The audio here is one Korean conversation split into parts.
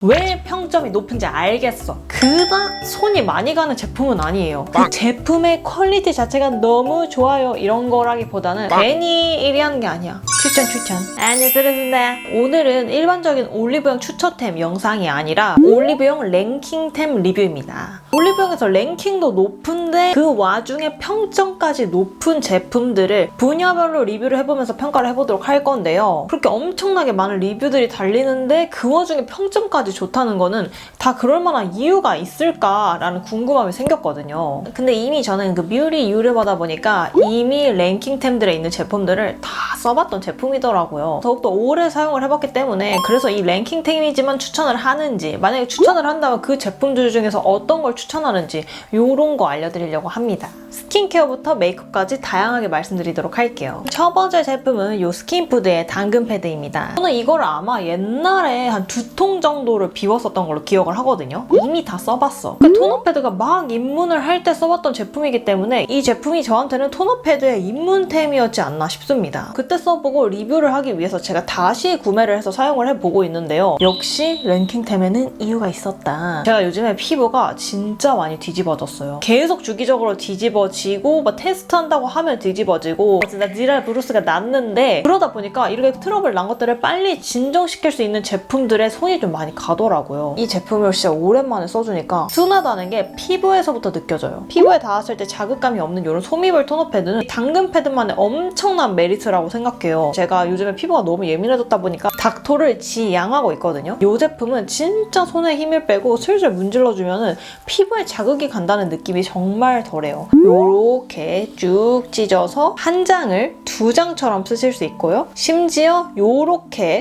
왜 평점이 높은지 알겠어. 그닥 손이 많이 가는 제품은 아니에요. 그 제품의 퀄리티 자체가 너무 좋아요 이런 거라기보다는 괜히 1위 하는 게 아니야. 추천. 안녕하세요. 오늘은 일반적인 올리브영 추천템 영상이 아니라 올리브영 랭킹템 리뷰입니다. 올리브영에서 랭킹도 높은데 그 와중에 평점까지 높은 제품들을 분야별로 리뷰를 해보면서 평가를 해보도록 할 건데요. 그렇게 엄청나게 많은 리뷰들이 달리는데 그 와중에 평점까지 좋다는 거는 다 그럴 만한 이유가 있을까라는 궁금함이 생겼거든요. 근데 이미 저는 그 뮤리 유료하다 보니까 이미 랭킹템들에 있는 제품들을 다 써봤던 제품이더라고요. 더욱더 오래 사용을 해봤기 때문에 그래서 이 랭킹템이지만 추천을 하는지, 만약에 추천을 한다면 그 제품들 중에서 어떤 걸 추천하는지 이런 거 알려드리려고 합니다. 스킨케어부터 메이크업까지 다양하게 말씀드리도록 할게요. 첫 번째 제품은 이 스킨푸드의 당근 패드입니다. 저는 이걸 아마 옛날에 한 2통 정도를 비웠었던 걸로 기억을 하거든요. 이미 다 써봤어. 그러니까 토너 패드가 막 입문을 할 때 써봤던 제품이기 때문에 이 제품이 저한테는 토너 패드의 입문템이었지 않나 싶습니다. 그때 써보고 리뷰를 하기 위해서 제가 다시 구매를 해서 사용을 해보고 있는데요. 역시 랭킹템에는 이유가 있었다. 제가 요즘에 피부가 진짜 많이 뒤집어졌어요. 계속 주기적으로 뒤집어지고 막 테스트한다고 하면 뒤집어지고 진짜 지랄 브루스가 났는데, 그러다 보니까 이렇게 트러블 난 것들을 빨리 진정시킬 수 있는 제품들에 손이 좀 많이 가더라고요. 이 제품을 진짜 오랜만에 써주니까 순하다는 게 피부에서부터 느껴져요. 피부에 닿았을 때 자극감이 없는 이런 소미볼 토너 패드는 당근 패드만의 엄청난 메리트라고 생각해요. 제가 요즘에 피부가 너무 예민해졌다 보니까 닥토를 지양하고 있거든요. 이 제품은 진짜 손에 힘을 빼고 슬슬 문질러주면 피부에 자극이 간다는 느낌이 정말 덜해요. 요렇게 쭉 찢어서 한 장을 2장처럼 쓰실 수 있고요. 심지어 요렇게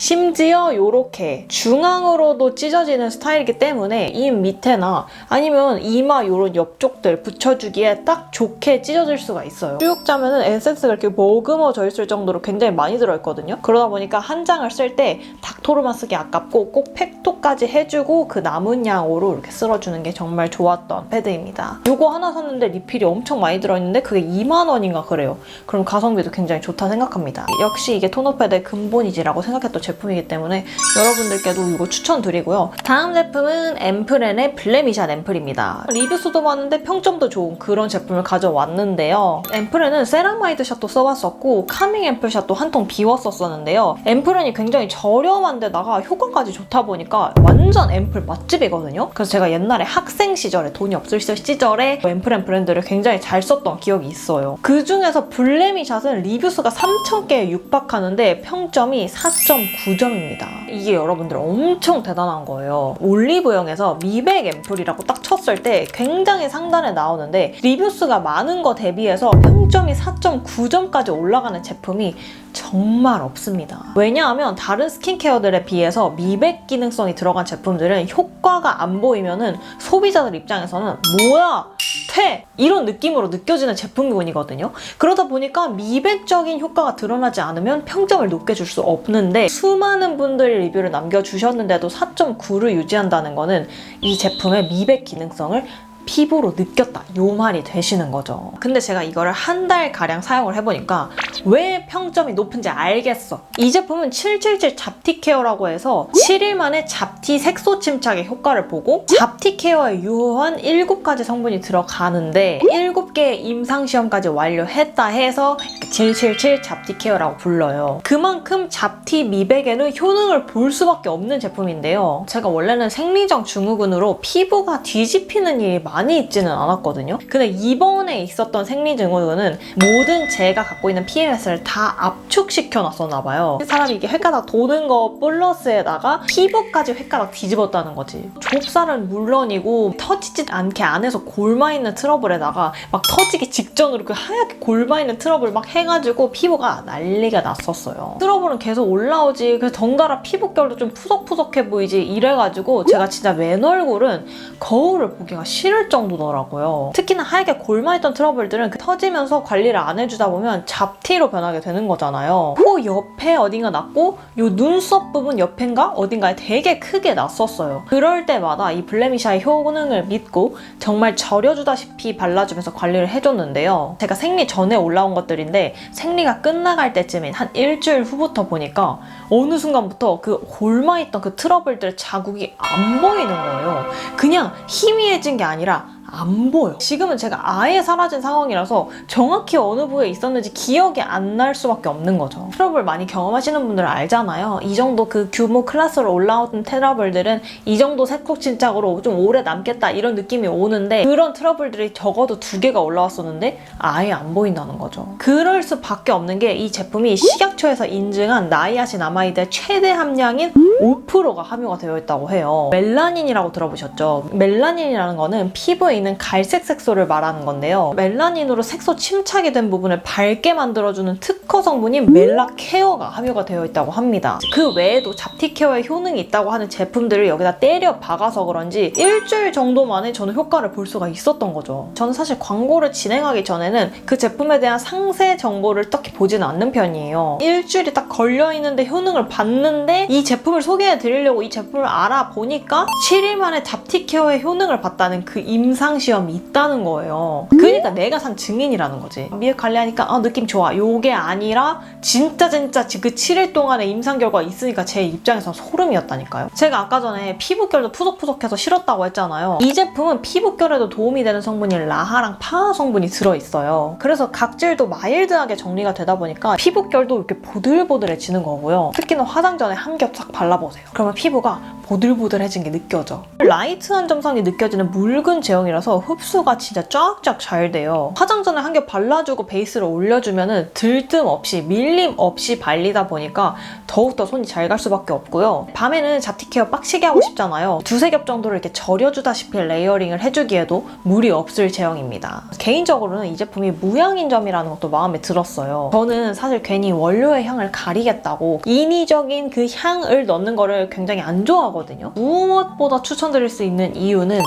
심지어 요렇게 중앙으로도 찢어지는 스타일이기 때문에 입 밑에나 아니면 이마 요런 옆쪽들 붙여주기에 딱 좋게 찢어질 수가 있어요. 쭉 짜면은 에센스가 이렇게 머금어져 있을 정도로 굉장히 많이 들어있거든요. 그러다 보니까 한 장을 쓸 때 닥토로만 쓰기 아깝고 꼭 팩토까지 해주고 그 남은 양으로 이렇게 쓸어주는 게 정말 좋았던 패드입니다. 요거 하나 샀는데 리필이 엄청 많이 들어있는데 그게 2만 원인가 그래요. 그럼 가성비도 굉장히 좋다 생각합니다. 역시 이게 토너 패드의 근본이지라고 생각했던 제품이기 때문에 여러분들께도 이거 추천드리고요. 다음 제품은 앰플앤의 블레미샷 앰플입니다. 리뷰 수도 많은데 평점도 좋은 그런 제품을 가져왔는데요. 앰플앤은 세라마이드 샷도 써봤었고 카밍 앰플 샷도 한 통 비웠었었는데요. 앰플앤이 굉장히 저렴한데다가 효과까지 좋다 보니까 완전 앰플 맛집이거든요. 그래서 제가 옛날에 학생 시절에 돈이 없을 시절에 앰플앤 브랜드를 굉장히 잘 썼던 기억이 있어요. 그 중에서 블레미샷은 리뷰 수가 3,000개에 육박하는데 평점이 4.9점입니다. 이게 여러분들 엄청 대단한 거예요. 올리브영에서 미백 앰플이라고 딱 쳤을 때 굉장히 상단에 나오는데 리뷰 수가 많은 거 대비해서 평점이 4.9점까지 올라가는 제품이 정말 없습니다. 왜냐하면 다른 스킨케어들에 비해서 미백 기능성이 들어간 제품들은 효과가 안 보이면은 소비자들 입장에서는 뭐야? 퇴! 이런 느낌으로 느껴지는 제품군이거든요. 그러다 보니까 미백적인 효과가 드러나지 않으면 평점을 높게 줄 수 없는데 수많은 분들이 리뷰를 남겨주셨는데도 4.9를 유지한다는 거는 이 제품의 미백 기능성을 피부로 느꼈다 요 말이 되시는 거죠. 근데 제가 이거를 한 달가량 사용을 해보니까 왜 평점이 높은지 알겠어. 이 제품은 777 잡티 케어라고 해서 7일 만에 잡티 색소 침착의 효과를 보고 잡티 케어에 유효한 7가지 성분이 들어가는데 7개의 임상시험까지 완료했다 해서 777 잡티 케어라고 불러요. 그만큼 잡티 미백에는 효능을 볼 수밖에 없는 제품인데요. 제가 원래는 생리적 증후군으로 피부가 뒤집히는 일이 많이 있지는 않았거든요. 근데 이번에 있었던 생리증후군은 모든 제가 갖고 있는 PMS를 다 압축시켜 놨었나 봐요. 사람이 이게 혓가닥 도는 거 플러스에다가 피부까지 혓가닥 뒤집었다는 거지. 좁쌀은 물론이고 터지지 않게 안에서 골마있는 트러블에다가 막 터지기 직전으로 그 하얗게 골마있는 트러블 막 해가지고 피부가 난리가 났었어요. 트러블은 계속 올라오지. 그래서 덩달아 피부결도 좀 푸석푸석해 보이지 이래가지고 제가 진짜 맨 얼굴은 거울을 보기가 싫을 힘들 정도더라고요. 특히나 하얗게 골마있던 트러블들은 터지면서 관리를 안 해주다 보면 잡티로 변하게 되는 거잖아요. 코 옆에 어딘가 났고 요 눈썹 부분 옆인가 어딘가에 되게 크게 났었어요. 그럴 때마다 이 블레미샤의 효능을 믿고 정말 절여주다시피 발라주면서 관리를 해줬는데요. 제가 생리 전에 올라온 것들인데 생리가 끝나갈 때쯤인 한 일주일 후부터 보니까 어느 순간부터 그 골마있던 그 트러블들의 자국이 안 보이는 거예요. 그냥 희미해진 게 아니라 안 보여. 지금은 제가 아예 사라진 상황이라서 정확히 어느 부위에 있었는지 기억이 안 날 수밖에 없는 거죠. 트러블 많이 경험하시는 분들은 알잖아요. 이 정도 그 규모 클래스로 올라오던 트러블들은 이 정도 색소 침착으로 좀 오래 남겠다 이런 느낌이 오는데 그런 트러블들이 적어도 2개가 올라왔었는데 아예 안 보인다는 거죠. 그럴 수밖에 없는 게 이 제품이 식약처에서 인증한 나이아신아마이드의 최대 함량인 5%가 함유가 되어 있다고 해요. 멜라닌이라고 들어보셨죠? 멜라닌이라는 거는 피부에 있는 갈색 색소를 말하는 건데요. 멜라닌으로 색소 침착이 된 부분을 밝게 만들어주는 특허 성분인 멜라케어가 함유가 되어 있다고 합니다. 그 외에도 잡티 케어에 효능이 있다고 하는 제품들을 여기다 때려 박아서 그런지 일주일 정도 만에 저는 효과를 볼 수가 있었던 거죠. 저는 사실 광고를 진행하기 전에는 그 제품에 대한 상세 정보를 딱히 보지는 않는 편이에요. 일주일이 딱 걸려있는데 효능을 봤는데 이 제품을 소개해 드리려고 이 제품을 알아보니까 7일 만에 잡티 케어의 효능을 봤다는 그 임상시험이 있다는 거예요. 그러니까 내가 산 증인이라는 거지. 미백 관리하니까 느낌 좋아. 요게 아니라 진짜 그 7일 동안의 임상 결과가 있으니까 제 입장에서 소름이었다니까요. 제가 아까 전에 피부결도 푸석푸석해서 싫었다고 했잖아요. 이 제품은 피부결에도 도움이 되는 성분인 라하랑 파하 성분이 들어있어요. 그래서 각질도 마일드하게 정리가 되다 보니까 피부결도 이렇게 보들보들해지는 거고요. 특히나 화장 전에 한 겹 싹 발라보세요. 그러면 피부가 보들보들해진 게 느껴져. 라이트한 점성이 느껴지는 묽은 제형이라서 흡수가 진짜 쫙쫙 잘 돼요. 화장 전에 한 겹 발라주고 베이스를 올려주면은 들뜸 없이 밀림 없이 발리다 보니까 더욱더 손이 잘 갈 수밖에 없고요. 밤에는 잡티 케어 빡시게 하고 싶잖아요. 2-3겹 정도를 이렇게 절여주다시피 레이어링을 해주기에도 무리 없을 제형입니다. 개인적으로는 이 제품이 무향인 점이라는 것도 마음에 들었어요. 저는 사실 괜히 원료의 향을 가리겠다고 인위적인 그 향을 넣는 거를 굉장히 안 좋아하거든요. 무엇보다 추천드릴 수 있는 이유는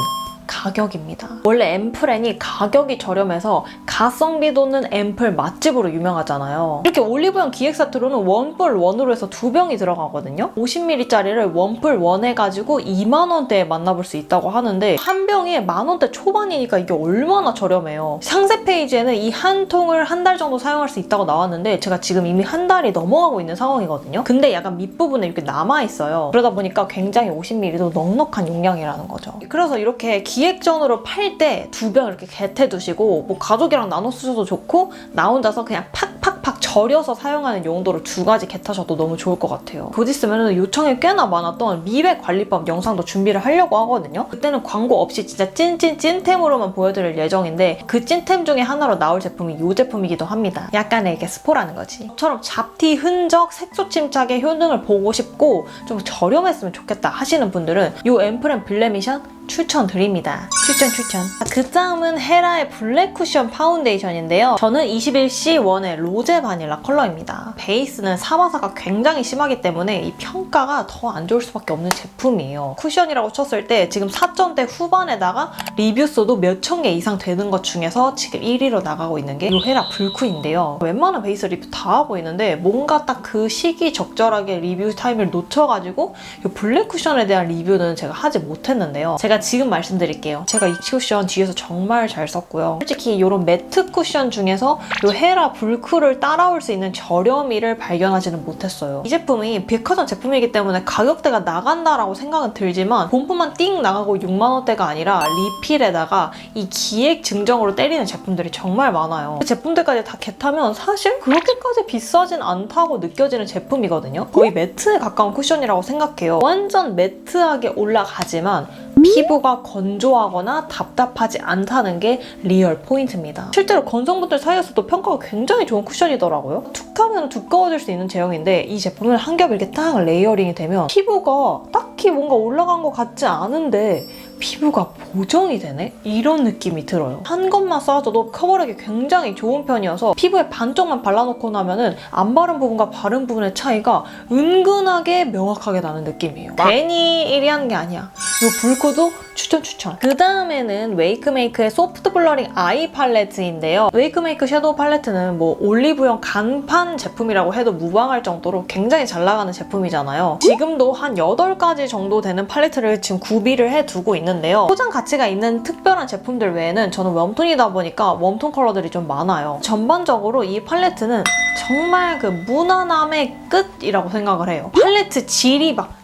가격입니다. 원래 앰플엔이 가격이 저렴해서 가성비 돋는 앰플 맛집으로 유명하잖아요. 이렇게 올리브영 기획세트로는 원뿔 원으로 해서 2병이 들어가거든요. 50ml짜리를 원뿔 원 해가지고 2만원대에 만나볼 수 있다고 하는데 한 병에 만원대 초반이니까 이게 얼마나 저렴해요. 상세 페이지에는 이 한 통을 한 달 정도 사용할 수 있다고 나왔는데 제가 지금 이미 한 달이 넘어가고 있는 상황이거든요. 근데 약간 밑부분에 이렇게 남아있어요. 그러다 보니까 굉장히 50ml도 넉넉한 용량이라는 거죠. 그래서 이렇게 기획전으로 팔 때 2병 이렇게 겟해 두시고 뭐 가족이랑 나눠 쓰셔도 좋고 나 혼자서 그냥 팍팍팍 절여서 사용하는 용도로 2가지 겟하셔도 너무 좋을 것 같아요. 곧 있으면 요청이 꽤나 많았던 미백 관리법 영상도 준비를 하려고 하거든요. 그때는 광고 없이 진짜 찐템으로만 보여드릴 예정인데 그 찐템 중에 하나로 나올 제품이 이 제품이기도 합니다. 약간의 이게 스포라는 거지. 저처럼 잡티 흔적, 색소 침착의 효능을 보고 싶고 좀 저렴했으면 좋겠다 하시는 분들은 이 앰플 & 블레미션 추천드립니다. 추천. 그 다음은 헤라의 블랙 쿠션 파운데이션인데요. 저는 21C1의 로제 바닐라 컬러입니다. 베이스는 사바사가 굉장히 심하기 때문에 이 평가가 더 안 좋을 수밖에 없는 제품이에요. 쿠션이라고 쳤을 때 지금 4점대 후반에다가 리뷰수도 몇천 개 이상 되는 것 중에서 지금 1위로 나가고 있는 게 이 헤라 불쿠인데요. 웬만한 베이스 리뷰 다 하고 있는데 뭔가 딱 그 시기 적절하게 리뷰 타임을 놓쳐가지고 이 블랙 쿠션에 대한 리뷰는 제가 하지 못했는데요. 제가 지금 말씀드릴게요. 제가 이 쿠션 뒤에서 정말 잘 썼고요. 솔직히 이런 매트 쿠션 중에서 이 헤라 불쿠를 따라올 수 있는 저렴이를 발견하지는 못했어요. 이 제품이 백화점 제품이기 때문에 가격대가 나간다라고 생각은 들지만 본품만 띵 나가고 6만원대가 아니라 리필에다가 이 기획 증정으로 때리는 제품들이 정말 많아요. 그 제품들까지 다 겟하면 사실 그렇게까지 비싸진 않다고 느껴지는 제품이거든요. 거의 매트에 가까운 쿠션이라고 생각해요. 완전 매트하게 올라가지만 피부가 건조하거나 답답하지 않다는 게 리얼 포인트입니다. 실제로 건성분들 사이에서도 평가가 굉장히 좋은 쿠션이더라고요. 툭하면 두꺼워질 수 있는 제형인데 이 제품을 한 겹 이렇게 딱 레이어링이 되면 피부가 딱히 뭔가 올라간 것 같지 않은데 피부가 보정이 되네? 이런 느낌이 들어요. 한 것만 쌓아줘도 커버력이 굉장히 좋은 편이어서 피부에 반쪽만 발라놓고 나면은 안 바른 부분과 바른 부분의 차이가 은근하게 명확하게 나는 느낌이에요. 괜히 1위 하는 게 아니야. 이 불코도 추천. 그 다음에는 웨이크메이크의 소프트 블러링 아이 팔레트인데요. 웨이크메이크 섀도우 팔레트는 뭐 올리브영 간판 제품이라고 해도 무방할 정도로 굉장히 잘 나가는 제품이잖아요. 지금도 한 8가지 정도 되는 팔레트를 지금 구비를 해두고 있는데요. 소장 가치가 있는 특별한 제품들 외에는 저는 웜톤이다 보니까 웜톤 컬러들이 좀 많아요. 전반적으로 이 팔레트는 정말 그 무난함의 끝이라고 생각을 해요. 팔레트 질이 막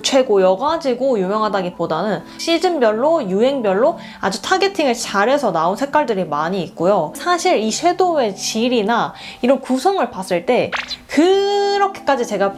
최고여가지고 유명하다기보다는 시즌별로 유행별로 아주 타겟팅을 잘해서 나온 색깔들이 많이 있고요. 사실 이 섀도우의 질이나 이런 구성을 봤을 때 그렇게까지 제가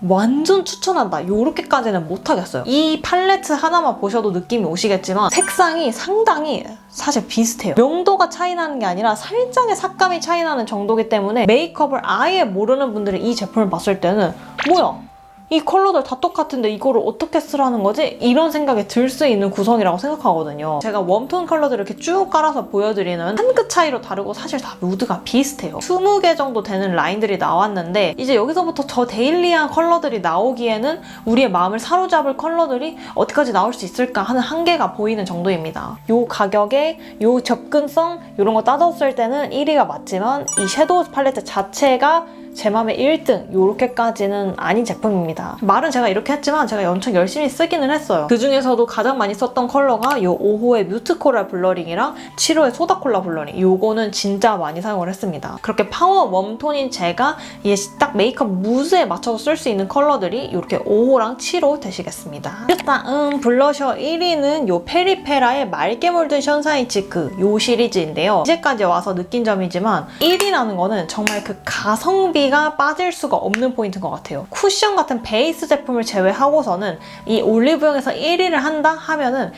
완전 추천한다 요렇게까지는 못하겠어요. 이 팔레트 하나만 보셔도 느낌이 오시겠지만 색상이 상당히 사실 비슷해요. 명도가 차이 나는 게 아니라 살짝의 색감이 차이 나는 정도이기 때문에 메이크업을 아예 모르는 분들이 이 제품을 봤을 때는 뭐야? 이 컬러들 다 똑같은데 이거를 어떻게 쓰라는 거지? 이런 생각이 들 수 있는 구성이라고 생각하거든요. 제가 웜톤 컬러들을 이렇게 쭉 깔아서 보여드리는 한 끗 차이로 다르고 사실 다 모두가 비슷해요. 20개 정도 되는 라인들이 나왔는데 이제 여기서부터 저 데일리한 컬러들이 나오기에는 우리의 마음을 사로잡을 컬러들이 어디까지 나올 수 있을까 하는 한계가 보이는 정도입니다. 요 가격에 요 접근성 이런 거 따졌을 때는 1위가 맞지만 이 섀도우 팔레트 자체가 제 맘에 1등 요렇게까지는 아닌 제품입니다. 말은 제가 이렇게 했지만 제가 엄청 열심히 쓰기는 했어요. 그 중에서도 가장 많이 썼던 컬러가 요 5호의 뮤트 코랄 블러링이랑 7호의 소다 콜라 블러링. 요거는 진짜 많이 사용을 했습니다. 그렇게 파워 웜톤인 제가 이게 딱 메이크업 무드에 맞춰서 쓸 수 있는 컬러들이 이렇게 5호랑 7호 되시겠습니다. 일단 블러셔 1위는 요 페리페라의 맑게 물든 션샤인 치크 요 시리즈인데요. 이제까지 와서 느낀 점이지만 1위라는 거는 정말 그 가성비 가 빠질 수가 없는 포인트인 것 같아요. 쿠션 같은 베이스 제품을 제외하고서는 이 올리브영에서 1위를 한다 하면은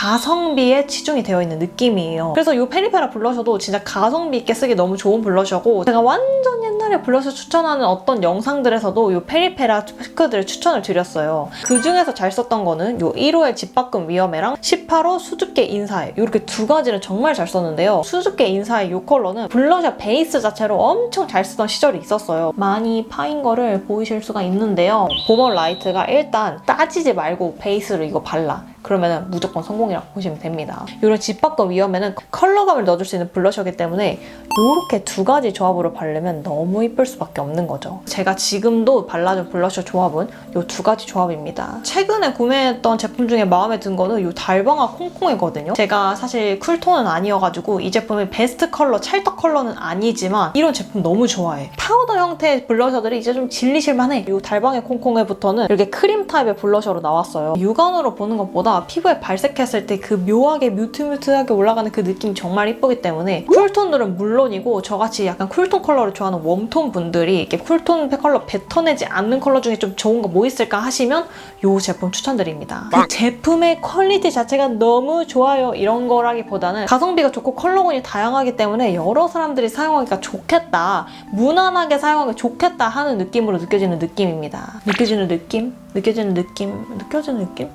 가성비에 치중이 되어 있는 느낌이에요. 그래서 이 페리페라 블러셔도 진짜 가성비 있게 쓰기 너무 좋은 블러셔고 제가 완전 옛날에 블러셔 추천하는 어떤 영상들에서도 이 페리페라 스크들을 추천을 드렸어요. 그 중에서 잘 썼던 거는 이 1호의 집 밖은 위험해랑 18호 수줍게 인사해 이렇게 두 가지를 정말 잘 썼는데요. 수줍게 인사해 이 컬러는 블러셔 베이스 자체로 엄청 잘 쓰던 시절이 있었어요. 많이 파인 거를 보이실 수가 있는데요. 봄원 라이트가 일단 따지지 말고 베이스로 이거 발라. 그러면 무조건 성공이라고 보시면 됩니다. 이런 집 밖은 위험에는 컬러감을 넣어줄 수 있는 블러셔이기 때문에 이렇게 두 가지 조합으로 바르면 너무 이쁠 수밖에 없는 거죠. 제가 지금도 발라준 블러셔 조합은 이 두 가지 조합입니다. 최근에 구매했던 제품 중에 마음에 든 거는 이 달방아 콩콩이거든요. 제가 사실 쿨톤은 아니어가지고 이 제품의 베스트 컬러, 찰떡 컬러는 아니지만 이런 제품 너무 좋아해. 파우더 형태의 블러셔들이 이제 좀 질리실만해. 이 달방의 콩콩이부터는 이렇게 크림 타입의 블러셔로 나왔어요. 육안으로 보는 것보다 피부에 발색했을 때 그 묘하게 뮤트뮤트하게 올라가는 그 느낌이 정말 이쁘기 때문에 쿨톤들은 물론이고 저같이 약간 쿨톤 컬러를 좋아하는 웜톤 분들이 이렇게 쿨톤 컬러 뱉어내지 않는 컬러 중에 좀 좋은 거 뭐 있을까 하시면 이 제품 추천드립니다. 그 제품의 퀄리티 자체가 너무 좋아요 이런 거라기보다는 가성비가 좋고 컬러군이 다양하기 때문에 여러 사람들이 사용하기가 좋겠다, 무난하게 사용하기 좋겠다 하는 느낌으로 느껴지는 느낌입니다. 느껴지는 느낌?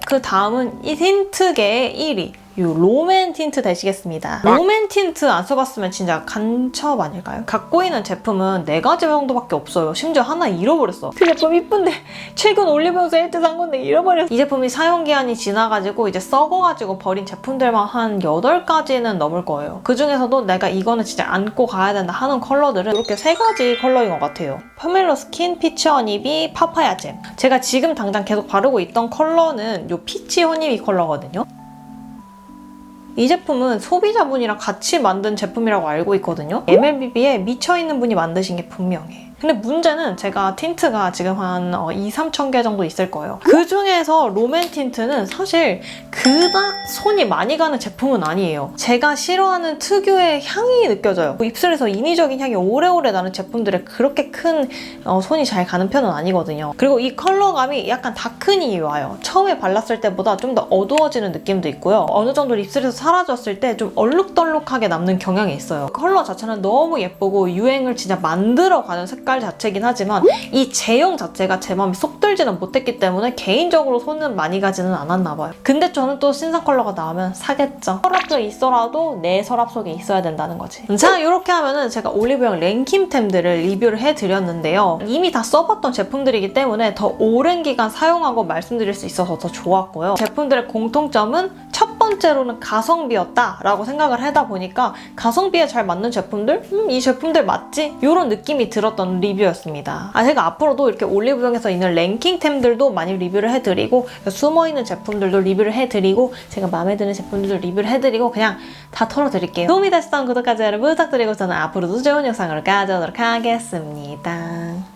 그 다음은 이 틴트계의 1위 이 롬앤 틴트 되시겠습니다. 롬앤 틴트 안 써봤으면 진짜 간첩 아닐까요? 갖고 있는 제품은 4가지 정도밖에 없어요. 심지어 하나 잃어버렸어. 그 제품 이쁜데 최근 올리브영 세일 때 산 건데 잃어버렸어. 이 제품이 사용기한이 지나가지고 이제 썩어가지고 버린 제품들만 한 8가지는 넘을 거예요. 그 중에서도 내가 이거는 진짜 안고 가야 된다 하는 컬러들은 이렇게 3가지 컬러인 것 같아요. 포멜로 스킨, 피치 허니비, 파파야 잼. 제가 지금 당장 계속 바르고 있던 컬러는 이 피치 허니비 컬러거든요. 이 제품은 소비자분이랑 같이 만든 제품이라고 알고 있거든요. MLBB에 미쳐있는 분이 만드신 게 분명해. 근데 문제는 제가 틴트가 지금 한 2-3천 개 정도 있을 거예요. 그 중에서 롬앤 틴트는 사실 그닥 손이 많이 가는 제품은 아니에요. 제가 싫어하는 특유의 향이 느껴져요. 입술에서 인위적인 향이 오래오래 나는 제품들에 그렇게 큰 손이 잘 가는 편은 아니거든요. 그리고 이 컬러감이 약간 다크닝이 와요. 처음에 발랐을 때보다 좀 더 어두워지는 느낌도 있고요. 어느 정도 입술에서 사라졌을 때 좀 얼룩덜룩하게 남는 경향이 있어요. 컬러 자체는 너무 예쁘고 유행을 진짜 만들어가는 색깔 색깔 자체긴 하지만 이 제형 자체가 제 마음에 쏙 들지는 못했기 때문에 개인적으로 손은 많이 가지는 않았나 봐요. 근데 저는 또 신상 컬러가 나오면 사겠죠. 서랍 속에 있어라도 내 서랍 속에 있어야 된다는 거지. 자, 이렇게 하면은 제가 올리브영 랭킴템들을 리뷰를 해드렸는데요. 이미 다 써봤던 제품들이기 때문에 더 오랜 기간 사용하고 말씀드릴 수 있어서 더 좋았고요. 제품들의 공통점은 첫 번째로는 가성비였다라고 생각을 하다 보니까 가성비에 잘 맞는 제품들? 이 제품들 맞지? 이런 느낌이 들었던 리뷰였습니다. 제가 앞으로도 이렇게 올리브영에서 있는 랭킹템들도 많이 리뷰를 해드리고 숨어있는 제품들도 리뷰를 해드리고 제가 마음에 드는 제품들도 리뷰를 해드리고 그냥 다 털어드릴게요. 도움이 되셨다면 구독까지 여러분 부탁드리고 저는 앞으로도 좋은 영상으로 가져오도록 하겠습니다.